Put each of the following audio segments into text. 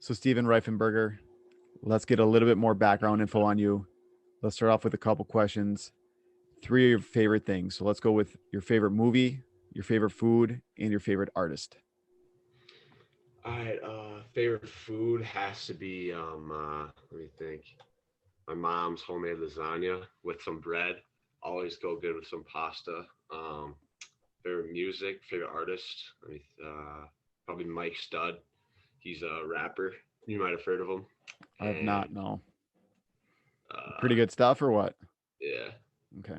So, Stephen Reifenberger, let's get a little bit more background info on you. Let's start off with a couple questions. Three of your favorite things. So, let's go with your favorite movie, your favorite food, and your favorite artist. All right, favorite food has to be let me think. My mom's homemade lasagna with some bread. Always go good with some pasta. Favorite music, favorite artist. Probably Mike Stud. He's a rapper. You might have heard of him. I have And not, no. Pretty uh, good stuff or what? yeah. Okay.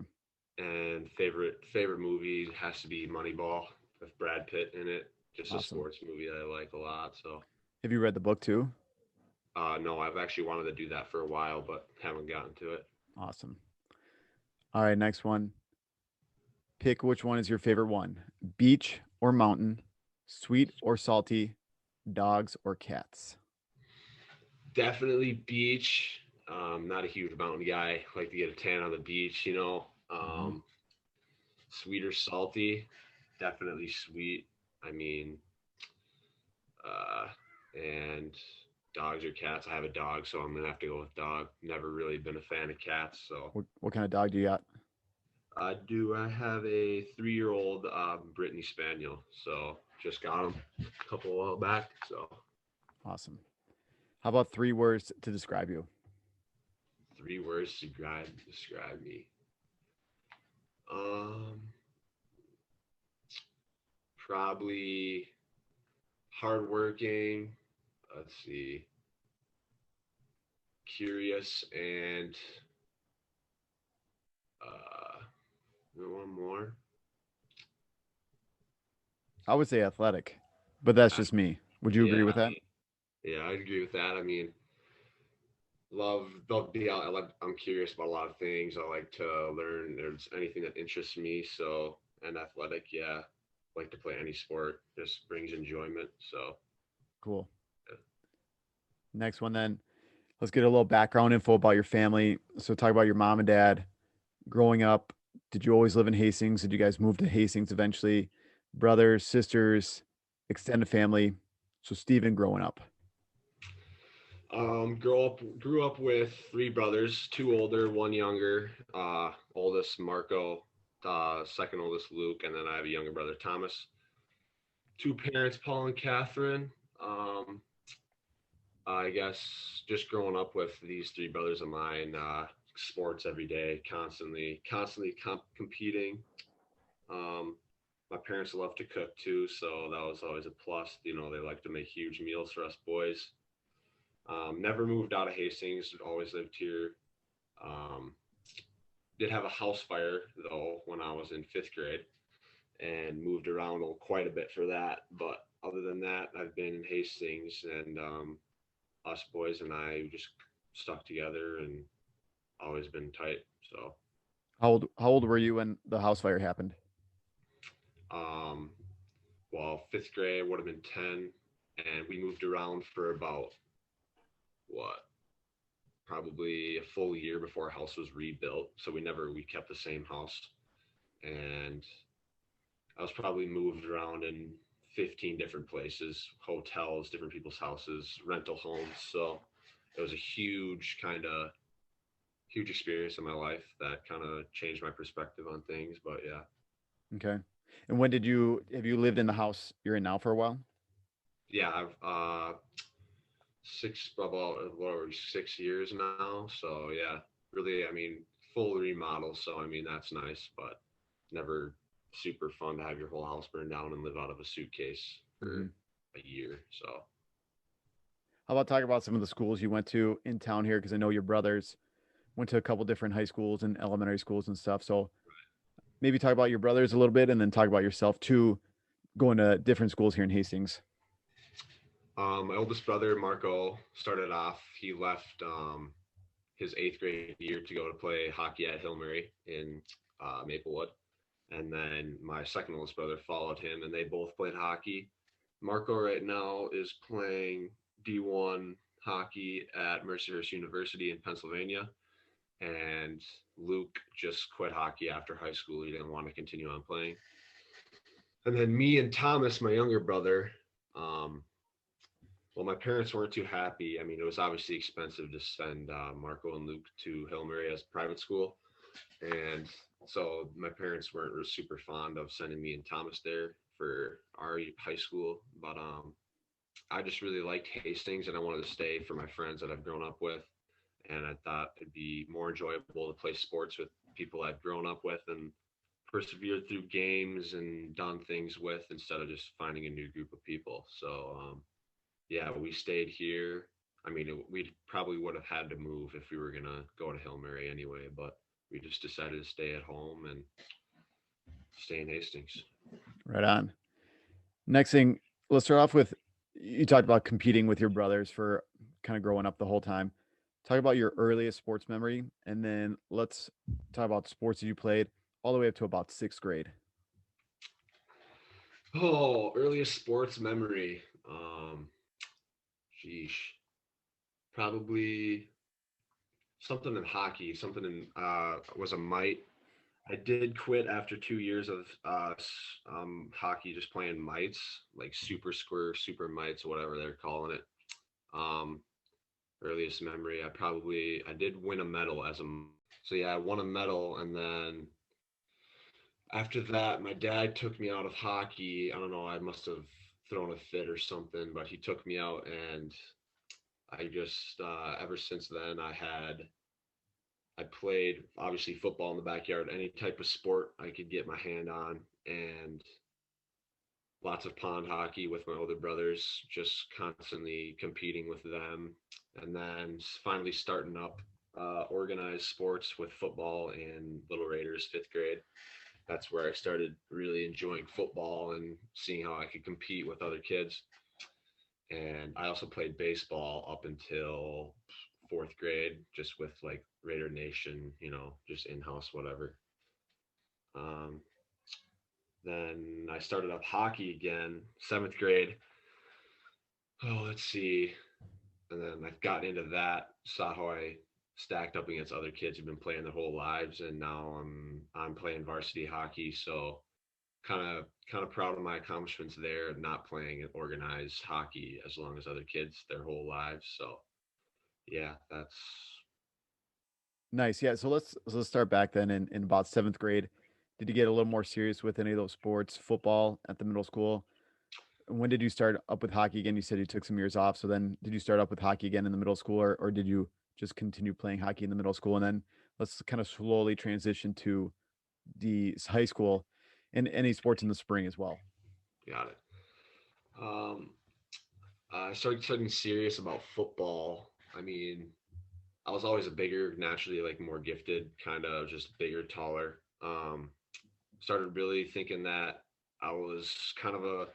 And favorite movie has to be Moneyball with Brad Pitt in it. Just a Awesome. sports movie that I like a lot. So Have you read the book too? no, I've actually wanted to do that for a while, but haven't gotten to it. Awesome. All right, next one. Pick which one is your favorite one, beach or mountain, sweet or salty, dogs or cats. Definitely beach. Not a huge mountain guy. Like to get a tan on the beach, you know. Mm-hmm. Sweet or salty? Definitely sweet. I mean, uh, and dogs or cats. I have a dog, so I'm gonna have to go with dog. Never really been a fan of cats, so What kind of dog do you got? I have a 3-year-old Brittany Spaniel. So just got him a couple while back. So Awesome. How about three words to describe you? 3 words to describe me. Um, Probably hardworking. Let's see, curious, and uh, one more. I would say athletic, but that's Uh, just me. Would you yeah, agree with that? yeah, I agree with that. I mean, love be out. I'm curious about a lot of things. I like to learn. There's anything that interests me. So, and athletic, yeah, like to play any sport. Just brings enjoyment. So, Cool. yeah. Next one, then. Let's get a little background info about your family. So, talk about your mom and dad growing up. Did you always live in Hastings? Did you guys move to Hastings eventually? Brothers, sisters, extended family. So, Stephen growing up. Grew up with 3 brothers, 2 older, one younger. Oldest Marco, second oldest Luke, and then I have a younger brother Thomas. 2 parents, Paul and Catherine. Um, I guess just growing up with these 3 brothers of mine, sports every day, constantly competing. Um, my parents love to cook too, so that was always a plus. You know, they like to make huge meals for us boys. Never moved out of Hastings, always lived here. Um, did have a house fire though when I was in 5th grade and moved around quite a bit for that. But other than that, I've been in Hastings, and us boys and I just stuck together and always been tight. So, How old were you when the house fire happened? um, well, 5th grade would have been 10, and we moved around for about what, probably a full year before our house was rebuilt. So we kept the same house, and I was probably moved around in 15 different places, hotels, different people's houses, rental homes. So it was a huge experience in my life that kind of changed my perspective on things. But yeah, Okay. And when did you have you lived in the house you're in now for a while? yeah, I've about what are we, 6 years now. So yeah, really, I mean, full remodel. So I mean, that's nice, but never super fun to have your whole house burned down and live out of a suitcase Hmm. for a year. So How about talk about some of the schools you went to in town here? Because I know your brothers went to a couple different high schools and elementary schools and stuff. So maybe talk about your brothers a little bit, and then talk about yourself too, going to different schools here in Hastings. my oldest brother Marco started off. He left his 8th grade year to go to play hockey at Hill Murray in Maplewood, and then my second oldest brother followed him, and they both played hockey. Marco right now is playing D1 hockey at Mercyhurst University in Pennsylvania, and Luke just quit hockey after high school. He didn't want to continue on playing. And then me and Thomas, my younger brother, um, Well, my parents weren't too happy. I mean, it was obviously expensive to send Marco and Luke to Hail Mary as private school, and so my parents weren't super fond of sending me and Thomas there for our high school. But I just really liked Hastings, and I wanted to stay for my friends that I've grown up with, and I thought it'd be more enjoyable to play sports with people I've grown up with and persevered through games and done things with instead of just finding a new group of people. So yeah, we stayed here. I mean, we probably would have had to move if we were gonna go to Hill Mary anyway, but we just decided to stay at home and stay in Hastings. Right on. Next thing, let's start off with you talked about competing with your brothers for kind of growing up the whole time. Talk about your earliest sports memory, and then let's talk about sports that you played all the way up to about sixth grade. Oh, earliest sports memory. Sheesh, probably something in hockey. Something in was a mite. I did quit after 2 years of hockey, just playing mites, like super square, super mites, whatever they're calling it. Um, Earliest memory, I did win a medal as a so yeah, I won a medal, and then after that, my dad took me out of hockey. I don't know, I must have thrown a fit or something, but he took me out, and I just ever since then I played obviously football in the backyard, any type of sport I could get my hand on, and lots of pond hockey with my older brothers, just constantly competing with them, and then finally starting up organized sports with football in Little Raiders fifth grade. That's where I started really enjoying football and seeing how I could compete with other kids. And I also played baseball up until fourth grade, just with like Raider Nation, just in house, whatever. Um, then I started up hockey again, seventh grade. Oh, let's see. And then I've gotten into that, saw how I stacked up against other kids who've been playing their whole lives, and now I'm playing varsity hockey. So kind of proud of my accomplishments there, not playing organized hockey as long as other kids their whole lives. So yeah, that's Nice. Yeah. So let's start back then in about seventh grade. Did you get a little more serious with any of those sports, football at the middle school? When did you start up with hockey again? You said you took some years off. So then did you start up with hockey again in the middle school, or did you just continue playing hockey in the middle school? And then let's kind of slowly transition to the high school and any sports in the spring as well. got it. Um, I started getting serious about football. I mean, I was always a bigger, naturally like more gifted, kind of just bigger, taller. Started really thinking that I was kind of a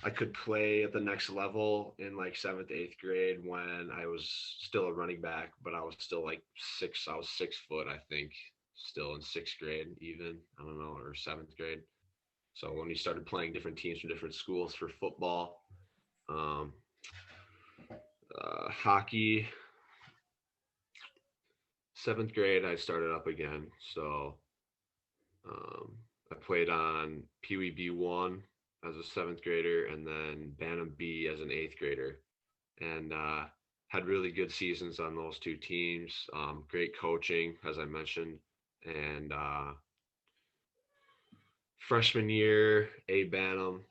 I could play at the next level in like seventh, eighth grade when I was still a running back, but I was still like six. I was 6 foot, I think, still in sixth grade, even I don't know, or seventh grade. So when we started playing different teams from different schools for football, um, hockey, seventh grade, I started up again. So I played on Pee Wee B1 as a seventh grader, and then Bantam B as an eighth grader, and had really good seasons on those two teams. Great coaching, as I mentioned, and freshman year, A Bantam,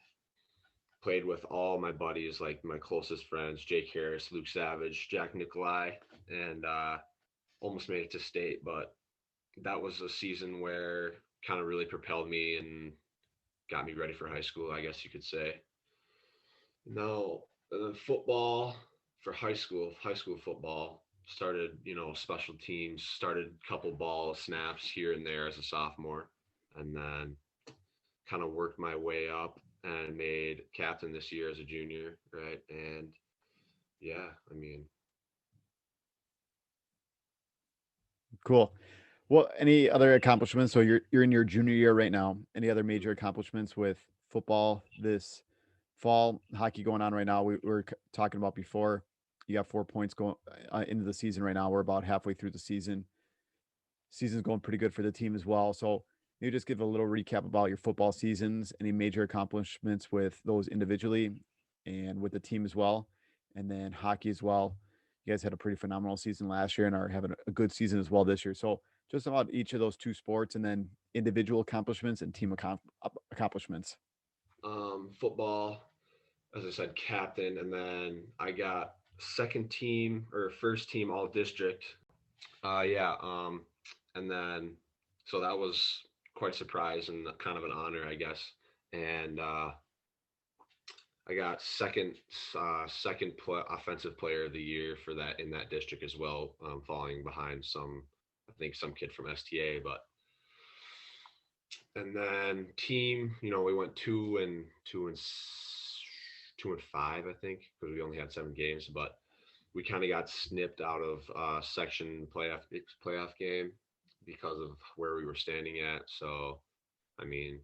played with all my buddies, like my closest friends, Jake Harris, Luke Savage, Jack Nikolai, and almost made it to state, but that was a season where kind of really propelled me and got me ready for high school, I guess you could say. No, and then football for high school football started, special teams, started a couple ball snaps here and there as a sophomore, and then kind of worked my way up and made captain this year as a junior, right? And yeah, I mean, Cool. Well, any other accomplishments? So you're in your junior year right now. Any other major accomplishments with football this fall? Hockey going on right now. We were talking about before. You got 4 points going into the season right now. We're about halfway through the season. Season's going pretty good for the team as well. So maybe just give a little recap about your football seasons, any major accomplishments with those individually and with the team as well. and then hockey as well. You guys had a pretty phenomenal season last year and are having a good season as well this year. So, just about each of those two sports, and then individual accomplishments and team accomplishments. Football, as I said, captain, and then I got second team or first team all district. Yeah. And then so that was quite a surprise and kind of an honor, I guess. And I got offensive player of the year for that in that district as well, falling behind I think some kid from STA. But and then team, we went 2-5, I think, because we only had 7 games. But we kind of got snipped out of section playoff game because of where we were standing at. So I mean,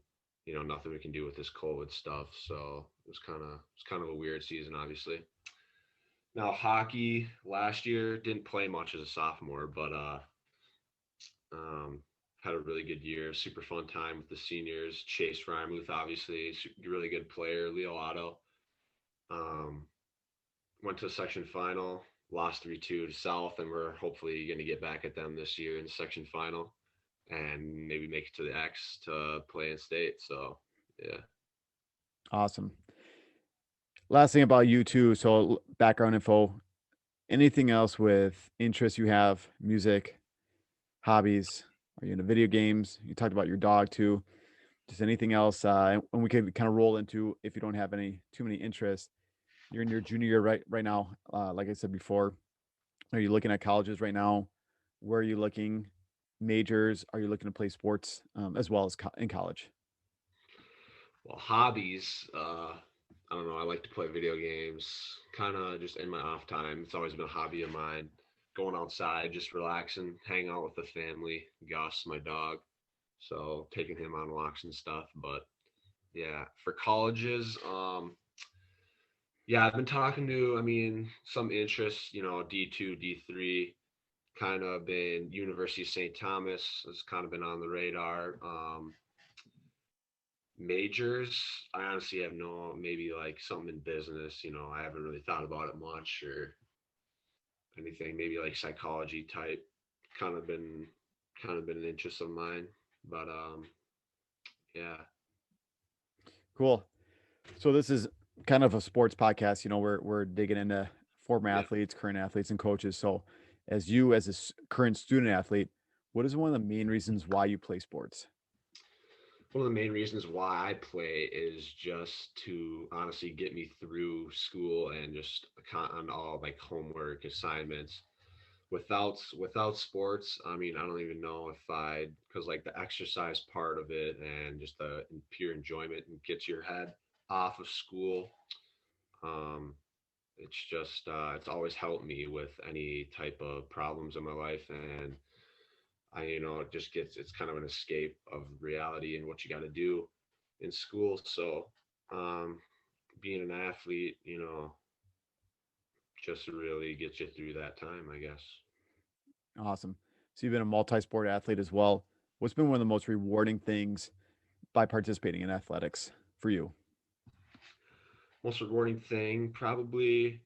nothing we can do with this COVID stuff. So it was kind of a weird season, obviously. Now hockey last year didn't play much as a sophomore, but um, had a really good year. Super fun time with the seniors. Chase Reimuth, obviously, really good player. Leo Otto. Um, Went to a section final, lost 3-2 to South, and we're hopefully going to get back at them this year in the section final and maybe make it to the X to play in state. So, yeah. Awesome. Last thing about you too. So, background info. Anything else with interests you have? Music, hobbies? Are you into video games? You talked about your dog too. Just anything else? And we could kind of roll into, if you don't have any too many interests. You're in your junior year right now. Like I said before, are you looking at colleges right now? Where are you looking? Majors? Are you looking to play sports as well as in college? Well, hobbies. I don't know. I like to play video games, kind of just in my off time. It's always been a hobby of mine. Going outside, just relaxing, hang out with the family. Gus, my dog. So taking him on walks and stuff. But yeah, for colleges, yeah, I've been talking to. I mean, some interests. D2, D3. Kind of been University of St. Thomas has kind of been on the radar. Majors, I honestly have no, maybe like something in business. I haven't really thought about it much or anything. Maybe like psychology type. Kind of been kind of been an interest of mine. But yeah. Cool. So this is kind of a sports podcast. We're digging into former Yeah. athletes, current athletes, and coaches. So, as you as a current student athlete, what is one of the main reasons why you play sports? One of the main reasons why I play is just to honestly get me through school and just on all like homework assignments. Without sports, I mean, I don't even know if I'd, because like the exercise part of it and just the pure enjoyment and gets your head off of school. Um, it's just it's always helped me with any type of problems in my life, and it just it's kind of an escape of reality and what you got to do in school. So, um, being an athlete, just really gets you through that time, I guess. Awesome. So you've been a multi-sport athlete as well. What's been one of the most rewarding things by participating in athletics for you? Most rewarding thing probably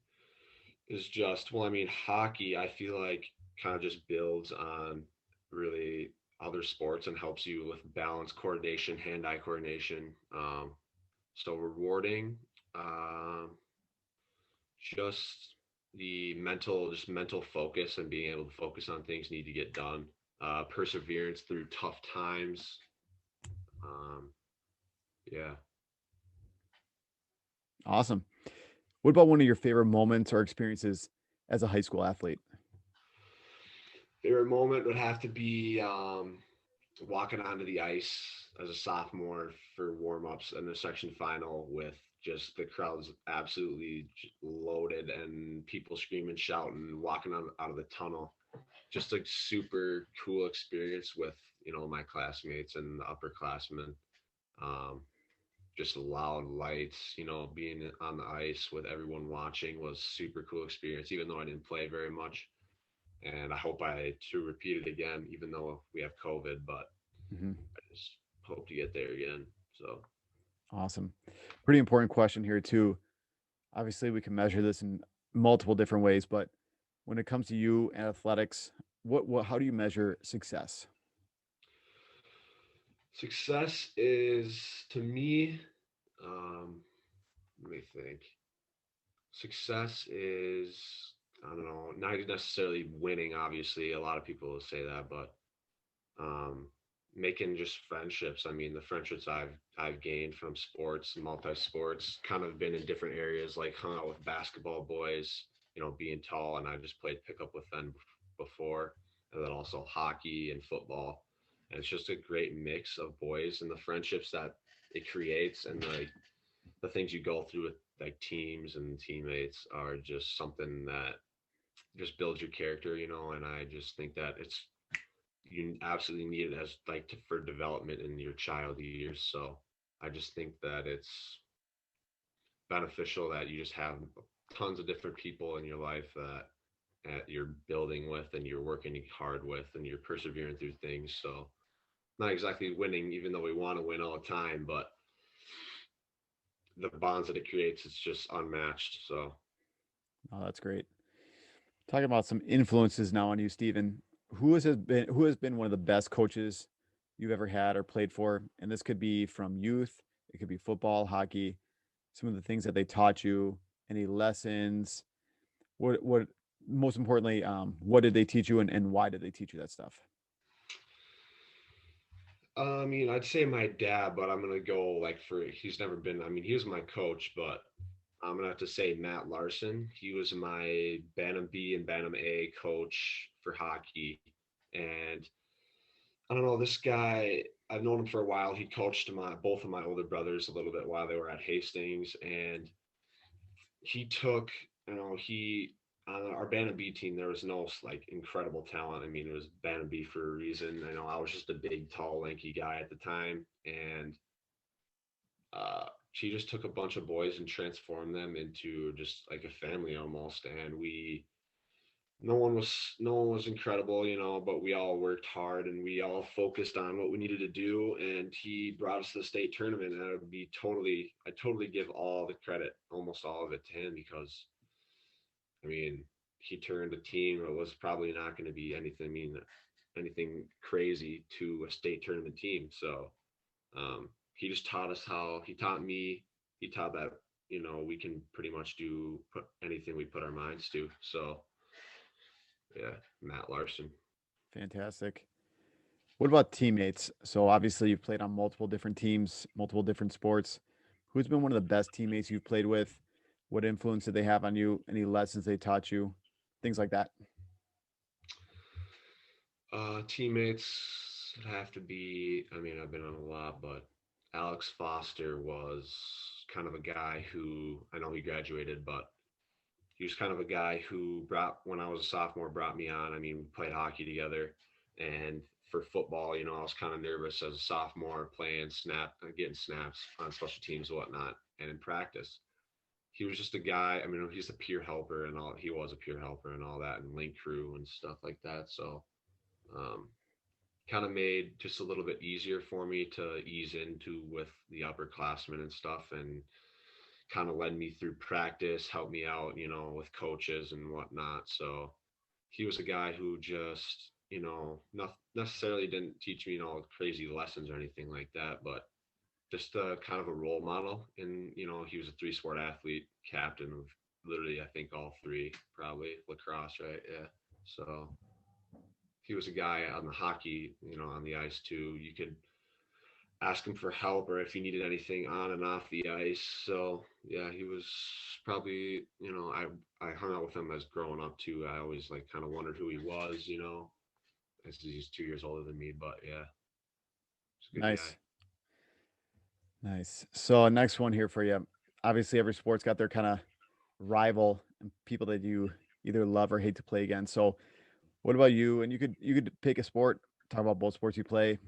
is just, well, I mean, hockey, I feel like kind of just builds on really other sports and helps you with balance, coordination, hand-eye coordination. So rewarding. Um, just just mental focus and being able to focus on things need to get done. Perseverance through tough times. Um, yeah. Awesome. What about one of your favorite moments or experiences as a high school athlete? Favorite moment would have to be walking onto the ice as a sophomore for warm-ups in the section final with just the crowds absolutely loaded and people screaming, shouting, walking out of the tunnel. Just a super cool experience with my classmates and the upperclassmen. Um, just loud lights, being on the ice with everyone watching was super cool experience. Even though I didn't play very much, and I hope to repeat it again, even though we have COVID. But Mhm. I just hope to get there again. So Awesome. Pretty important question here too. Obviously, we can measure this in multiple different ways, but when it comes to you and athletics, what how do you measure success? Success is to me, um, let me think. Success is, I don't know, not necessarily winning. Obviously, a lot of people will say that, but um, making just friendships. I mean, the friendships I've gained from sports, multi sports, kind of been in different areas, like hung out with basketball boys, being tall, and I just played pickup with them before, and then also hockey and football. And it's just a great mix of boys and the friendships that it creates, and the things you go through with like teams and teammates are just something that just builds your character, and I just think that you absolutely need it as like for development in your child years. So I just think that it's beneficial that you just have tons of different people in your life that you're building with and you're working hard with and you're persevering through things. So not exactly winning, even though we want to win all the time, but the bonds that it creates, it's just unmatched. So Oh, that's great. Talking about some influences now on you, Stephen. Who has been one of the best coaches you've ever had or played for? And this could be from youth, it could be football, hockey, some of the things that they taught you, any lessons. What most importantly, what did they teach you and why did they teach you that stuff? I mean, I'd say my dad, but I'm gonna go like for he's never been. I mean, he was my coach, but I'm gonna have to say Matt Larson. He was my Bantam B and Bantam A coach for hockey, and I don't know this guy. I've known him for a while. He coached my both of my older brothers a little bit while they were at Hastings, and he took he on our Bantam B team there was no like incredible talent. I mean, it was Bantam B for a reason. I know I was just a big, tall, lanky guy at the time, and she just took a bunch of boys and transformed them into just like a family almost. And we no one was incredible, but we all worked hard and we all focused on what we needed to do. And he brought us to the state tournament, and it would be I totally give all the credit, almost all of it, to him because I mean he turned a team that was probably not going to be anything. I mean anything crazy to a state tournament team. So he just taught us how he taught me he taught that we can pretty much do put anything we put our minds to. So yeah, Matt Larson. Fantastic. What about teammates? So obviously you've played on multiple different teams, multiple different sports. Who's been one of the best teammates you've played with? What influence did they have on you? Any lessons they taught you? Things like that. Teammates have to be. I mean, I've been on a lot, but Alex Foster was kind of a guy who I know he graduated, but he was kind of a guy who brought when I was a sophomore brought me on. I mean, we played hockey together, and for football, I was kind of nervous as a sophomore playing getting snaps on special teams and whatnot, and in practice. He was just a guy. I mean, he's a peer helper and all. He was a peer helper and all that, and link crew and stuff like that. So, um, kind of made just a little bit easier for me to ease into with the upperclassmen and stuff, and kind of led me through practice, helped me out, with coaches and whatnot. So he was a guy who just, not necessarily didn't teach me, crazy lessons or anything like that, but just kind of a role model. And, he was a three-sport athlete, captain of literally, I think all three, probably lacrosse, right? Yeah. So he was a guy on the hockey, on the ice too. You could ask him for help or if he needed anything on and off the ice. So yeah, he was probably, I hung out with him as growing up too. I always like kind of wondered who he was, as he's 2 years older than me. But yeah, he's a good guy. Nice. Nice. So next one here for you. Obviously, every sport's got their kind of rival and people that you either love or hate to play against. So, what about you? And you could pick a sport, talk about both sports you play,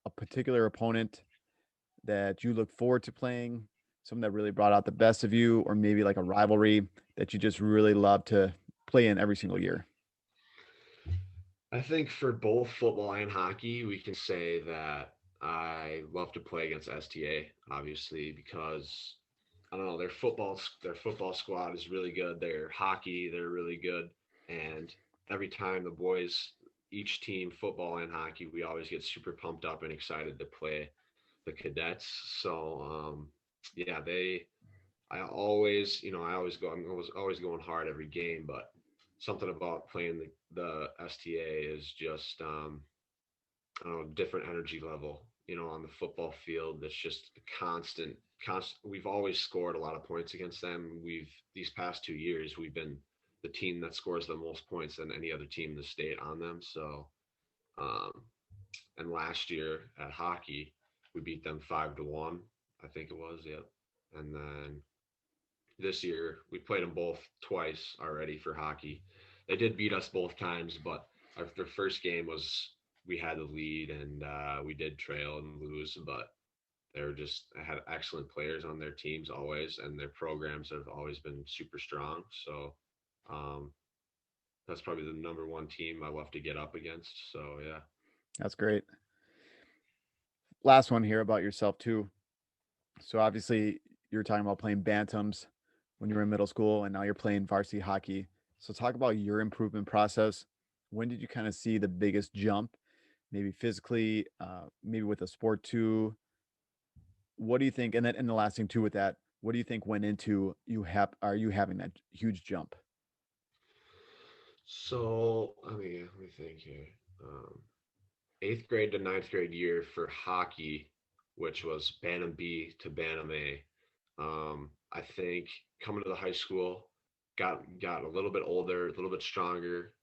a particular opponent that you look forward to playing, someone that really brought out the best of you, or maybe like a rivalry that you just really love to play in every single year. I think for both football and hockey, we can say that I love to play against STA, obviously, because I don't know, their football squad is really good. Their hockey, they're really good. And every time the boys, each team, football and hockey, we always get super pumped up and excited to play the cadets. So yeah, I always, I always go. I'm always going hard every game, but something about playing the STA is just I don't know, different energy level. On the football field, it's just constant. We've always scored a lot of points against them. These past 2 years, we've been the team that scores the most points than any other team in the state on them. So, um, and last year at hockey, we beat them 5-1. I think it was. Yep. And then this year. We played them both twice already for hockey. They did beat us both times, but their first game was we had the lead and we did trail and lose, but they were just had excellent players on their teams always, and their programs have always been super strong. So um, that's probably the number one team I love to get up against. So yeah. That's great. Last one here about yourself too. So obviously you were talking about playing bantams when you were in middle school and now you're playing varsity hockey. So talk about your improvement process. When did you kind of see the biggest jump? Maybe physically, maybe with a sport too. What do you think? And then and the last thing too with that, what do you think went into are you having that huge jump? So let me think here. Um, Eighth grade to ninth grade year for hockey, which was Bantam B to Bantam A. I think coming to the high school, got a little bit older, a little bit stronger.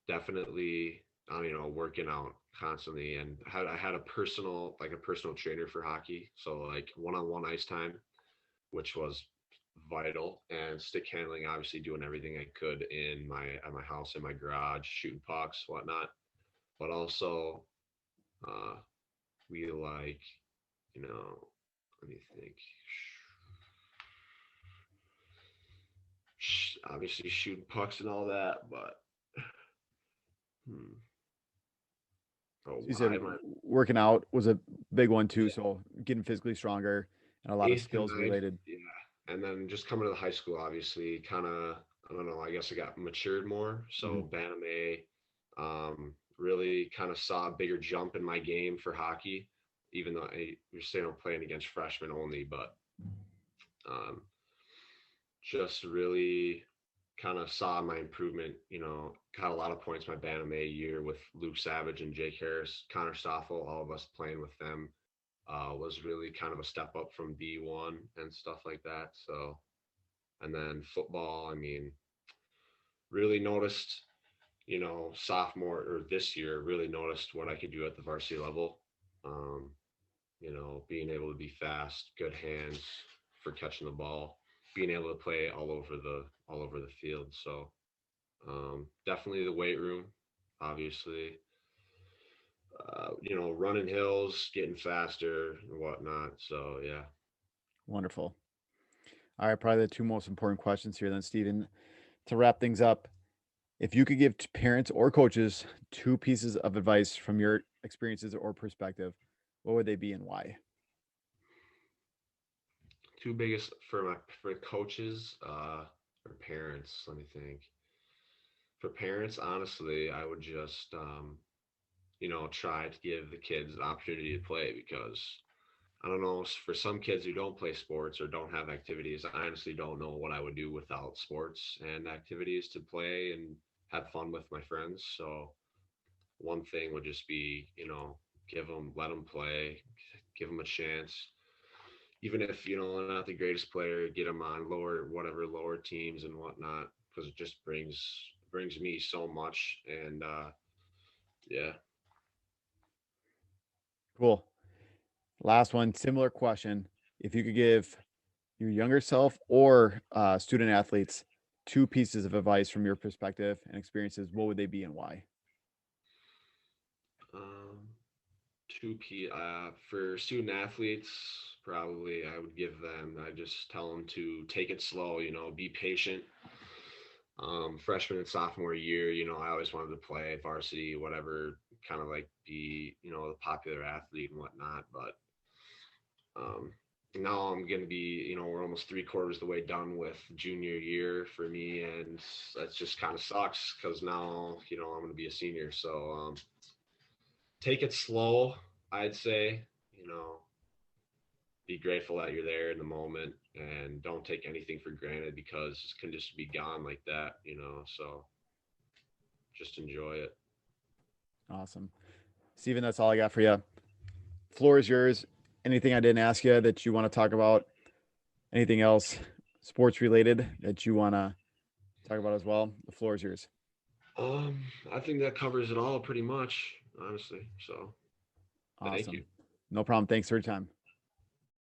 Definitely, working out constantly, and I had a personal trainer for hockey, so like one-on-one ice time, which was vital, and stick handling, obviously doing everything I could in my at my house, in my garage, shooting pucks, whatnot, but also uh, we like, you know, let me think. Obviously, shooting pucks and all that, but hmm. Oh, So you said I my working out was a big one too. yeah, So getting physically stronger and a lot of eighth to skills ninth, related. yeah, and then just coming to the high school, obviously, kind of, I don't know. I guess I got matured more. Mhm. So Bantam A, really kind of saw a bigger jump in my game for hockey, even though you're saying I'm playing against freshmen only, but um, just really kind of saw my improvement. Got a lot of points my Bantam A year with Luke Savage and Jake Harris, Connor Stoffel, all of us playing with them. Was really kind of a step up from D1 and stuff like that. So, and then football, I mean, really noticed, sophomore or this year, really noticed what I could do at the varsity level. Um, being able to be fast, good hands for catching the ball, being able to play all over the field. So definitely the weight room, obviously. Running hills, getting faster and whatnot. So yeah. Wonderful. All right, probably the two most important questions here then, Steven. To wrap things up, if you could give parents or coaches two pieces of advice from your experiences or perspective, what would they be and why? Two biggest for coaches, or parents. Let me think. For parents, honestly, I would just try to give the kids the opportunity to play, because I don't know, for some kids who don't play sports or don't have activities, I honestly don't know what I would do without sports and activities to play and have fun with my friends. So one thing would just be, let them play, give them a chance, even if they're not the greatest player, get them on lower teams and whatnot, because it just brings me so much. And yeah. Cool. Last one, similar question. If you could give your younger self or student athletes two pieces of advice from your perspective and experiences, what would they be and why? um, for student athletes, probably I just tell them to take it slow, be patient. Freshman and sophomore year, I always wanted to play varsity, whatever, kind of like be, the popular athlete and whatnot. But um, now I'm going to be, we're almost 3/4 the way done with junior year for me. And that just kind of sucks because now, I'm going to be a senior. So take it slow, I'd say, you know, be grateful that you're there in the moment and don't take anything for granted because it can just be gone like that, so just enjoy it. Awesome. Steven, that's all I got for you. Floor is yours. Anything I didn't ask you that you want to talk about? Anything else sports related that you want to talk about as well? The floor is yours. I think that covers it all pretty much, honestly. So thank you. Awesome. No problem. Thanks for your time.